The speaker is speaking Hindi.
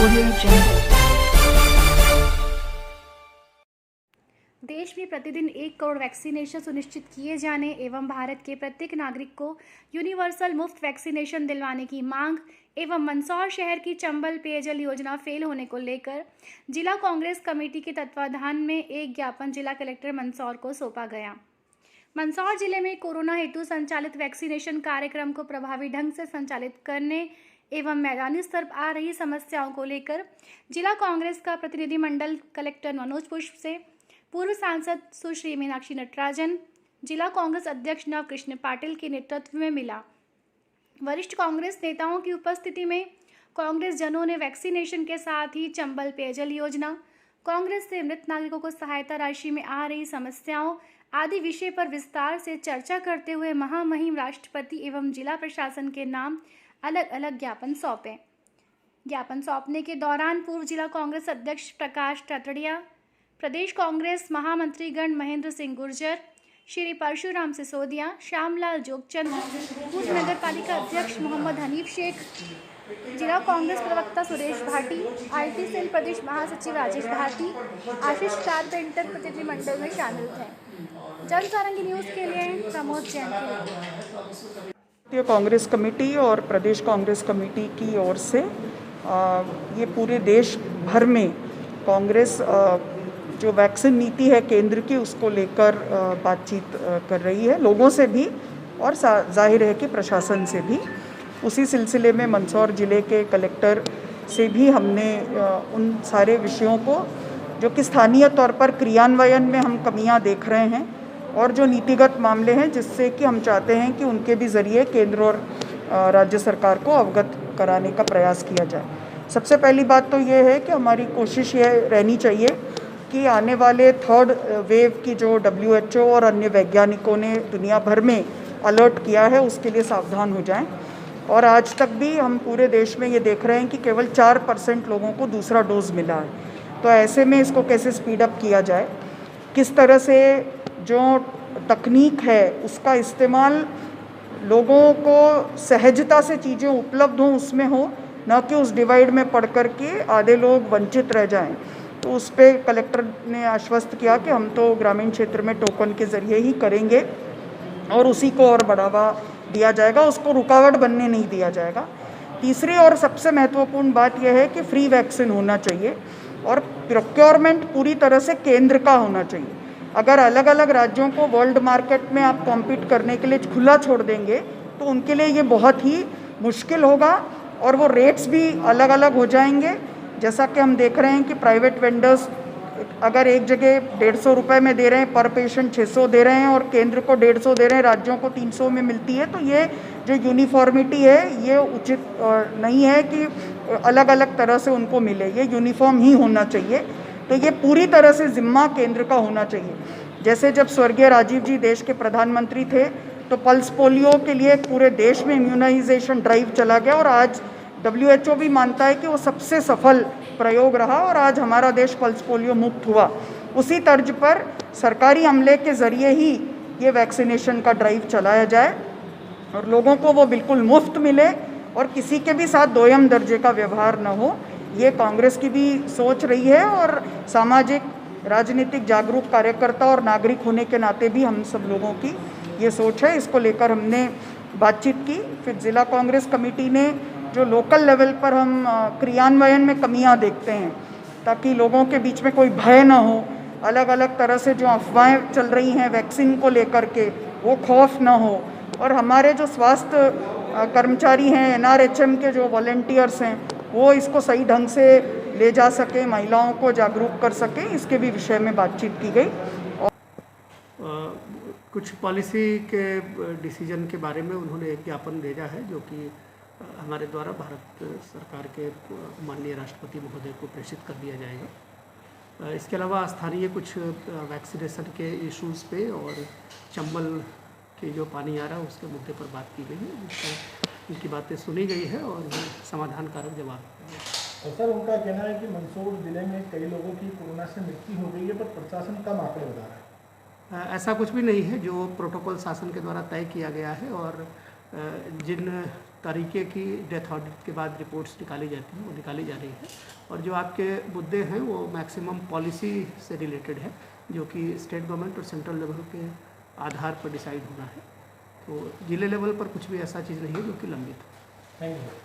Audio Jungle। देश में प्रतिदिन 1 करोड़ वैक्सीनेशन सुनिश्चित किए जाने एवं भारत के प्रत्येक नागरिक को यूनिवर्सल मुफ्त वैक्सीनेशन दिलवाने की मांग एवं मंदसौर शहर की चंबल पेयजल योजना फेल होने को लेकर जिला कांग्रेस कमेटी के तत्वाधान में एक ज्ञापन जिला कलेक्टर मंदसौर को सौंपा गया। मंदसौर जिले में कोरोना हेतु संचालित वैक्सीनेशन कार्यक्रम को प्रभावी ढंग से संचालित करने एवं मैदानी स्तर पर आ रही समस्याओं को लेकर जिला कांग्रेस का प्रतिनिधिमंडल कलेक्टर मनोज पुष्प से पूर्व सांसद सुश्री मीनाक्षी नटराजन, जिला कांग्रेस अध्यक्ष नवकृष्ण पाटिल के नेतृत्व में मिला। वरिष्ठ कांग्रेस नेताओं की उपस्थिति में कांग्रेस जनों ने वैक्सीनेशन के साथ ही चंबल पेयजल योजना, कांग्रेस से मृत नागरिकों को सहायता राशि में आ रही समस्याओं आदि विषय पर विस्तार से चर्चा करते हुए महामहिम राष्ट्रपति एवं जिला प्रशासन के नाम अलग अलग ज्ञापन सौंपे। ज्ञापन सौंपने के दौरान पूर्व जिला कांग्रेस अध्यक्ष प्रकाश टटड़िया, प्रदेश कांग्रेस महामंत्रीगण महेंद्र सिंह गुर्जर, श्री परशुराम सिसोदिया, श्यामलाल जोगचंद, पूर्व नगर पालिका अध्यक्ष मोहम्मद हनीफ शेख, जिला कांग्रेस प्रवक्ता सुरेश भाटी, IT सेल प्रदेश महासचिव राजेश भारती, आशीष कारपेंटर प्रतिनिधिमंडल में शामिल थे। जनसारंगी न्यूज़ के लिए प्रमोद जैन की रिपोर्ट। कांग्रेस कमेटी और प्रदेश कांग्रेस कमेटी की ओर से ये पूरे देश भर में कांग्रेस जो वैक्सीन नीति है केंद्र की उसको लेकर बातचीत कर रही है लोगों से भी और जाहिर है कि प्रशासन से भी। उसी सिलसिले में मंदसौर जिले के कलेक्टर से भी हमने उन सारे विषयों को जो कि स्थानीय तौर पर क्रियान्वयन में हम कमियां देख रहे हैं और जो नीतिगत मामले हैं जिससे कि हम चाहते हैं कि उनके भी ज़रिए केंद्र और राज्य सरकार को अवगत कराने का प्रयास किया जाए। सबसे पहली बात तो ये है कि हमारी कोशिश ये रहनी चाहिए कि आने वाले थर्ड वेव की जो WHO और अन्य वैज्ञानिकों ने दुनिया भर में अलर्ट किया है उसके लिए सावधान हो जाएं। और आज तक भी हम पूरे देश में ये देख रहे हैं कि केवल 4% लोगों को दूसरा डोज मिला है। तो ऐसे में इसको कैसे स्पीड अप किया जाए, किस तरह से जो तकनीक है उसका इस्तेमाल लोगों को सहजता से चीज़ें उपलब्ध हों उसमें हो, न कि उस डिवाइड में पड़ कर के आधे लोग वंचित रह जाएं। तो उस पर कलेक्टर ने आश्वस्त किया कि हम तो ग्रामीण क्षेत्र में टोकन के ज़रिए ही करेंगे और उसी को और बढ़ावा दिया जाएगा, उसको रुकावट बनने नहीं दिया जाएगा। तीसरी और सबसे महत्वपूर्ण बात यह है कि फ्री वैक्सीन होना चाहिए और प्रोक्योरमेंट पूरी तरह से केंद्र का होना चाहिए। अगर अलग अलग राज्यों को वर्ल्ड मार्केट में आप कॉम्पीट करने के लिए खुला छोड़ देंगे तो उनके लिए ये बहुत ही मुश्किल होगा और वो रेट्स भी अलग अलग हो जाएंगे। जैसा कि हम देख रहे हैं कि प्राइवेट वेंडर्स अगर एक जगह 150 रुपये में दे रहे हैं, पर पेशेंट 600 दे रहे हैं और केंद्र को 150 दे रहे हैं, राज्यों को 300 में मिलती है। तो ये जो यूनिफॉर्मिटी है ये उचित नहीं है कि अलग अलग तरह से उनको मिले, ये यूनिफॉर्म ही होना चाहिए। तो ये पूरी तरह से जिम्मा केंद्र का होना चाहिए। जैसे जब स्वर्गीय राजीव जी देश के प्रधानमंत्री थे तो पल्स पोलियो के लिए पूरे देश में इम्यूनाइजेशन ड्राइव चला गया और आज WHO भी मानता है कि वो सबसे सफल प्रयोग रहा और आज हमारा देश पल्स पोलियो मुक्त हुआ। उसी तर्ज पर सरकारी अमले के ज़रिए ही ये वैक्सीनेशन का ड्राइव चलाया जाए और लोगों को वो बिल्कुल मुफ्त मिले और किसी के भी साथ दोयम दर्जे का व्यवहार न हो। ये कांग्रेस की भी सोच रही है और सामाजिक राजनीतिक जागरूक कार्यकर्ता और नागरिक होने के नाते भी हम सब लोगों की ये सोच है। इसको लेकर हमने बातचीत की। फिर जिला कांग्रेस कमेटी ने जो लोकल लेवल पर हम क्रियान्वयन में कमियां देखते हैं ताकि लोगों के बीच में कोई भय ना हो, अलग अलग तरह से जो अफवाहें चल रही हैं वैक्सीन को लेकर के वो खौफ ना हो और हमारे जो स्वास्थ्य कर्मचारी हैं, NRHM के जो वॉलंटियर्स हैं वो इसको सही ढंग से ले जा सके, महिलाओं को जागरूक कर सके, इसके भी विषय में बातचीत की गई। कुछ पॉलिसी के डिसीजन के बारे में उन्होंने एक ज्ञापन भेजा है जो कि हमारे द्वारा भारत सरकार के माननीय राष्ट्रपति महोदय को प्रेषित कर दिया जाएगा। इसके अलावा स्थानीय कुछ वैक्सीनेशन के इश्यूज़ पे और चंबल के जो पानी आ रहा है उसके मुद्दे पर बात की गई है। उनकी बातें सुनी गई है और समाधान कारक जवाब दिया गया। और सर उनका कहना है कि मंदसौर जिले में कई लोगों की कोरोना से मृत्यु हो गई है पर प्रशासन कम आंकड़े बता रहा है। ऐसा कुछ भी नहीं है। जो प्रोटोकॉल शासन के द्वारा तय किया गया है और जिन तरीके की डेथ ऑडिट के बाद रिपोर्ट्स निकाली जाती हैं वो निकाली जा रही है। और जो आपके मुद्दे हैं वो मैक्सिमम पॉलिसी से रिलेटेड है, जो कि स्टेट गवर्नमेंट और सेंट्रल लेवल के आधार पर डिसाइड होना है। तो जिले लेवल पर कुछ भी ऐसा चीज़ नहीं है जो कि लंबित है। Thank you.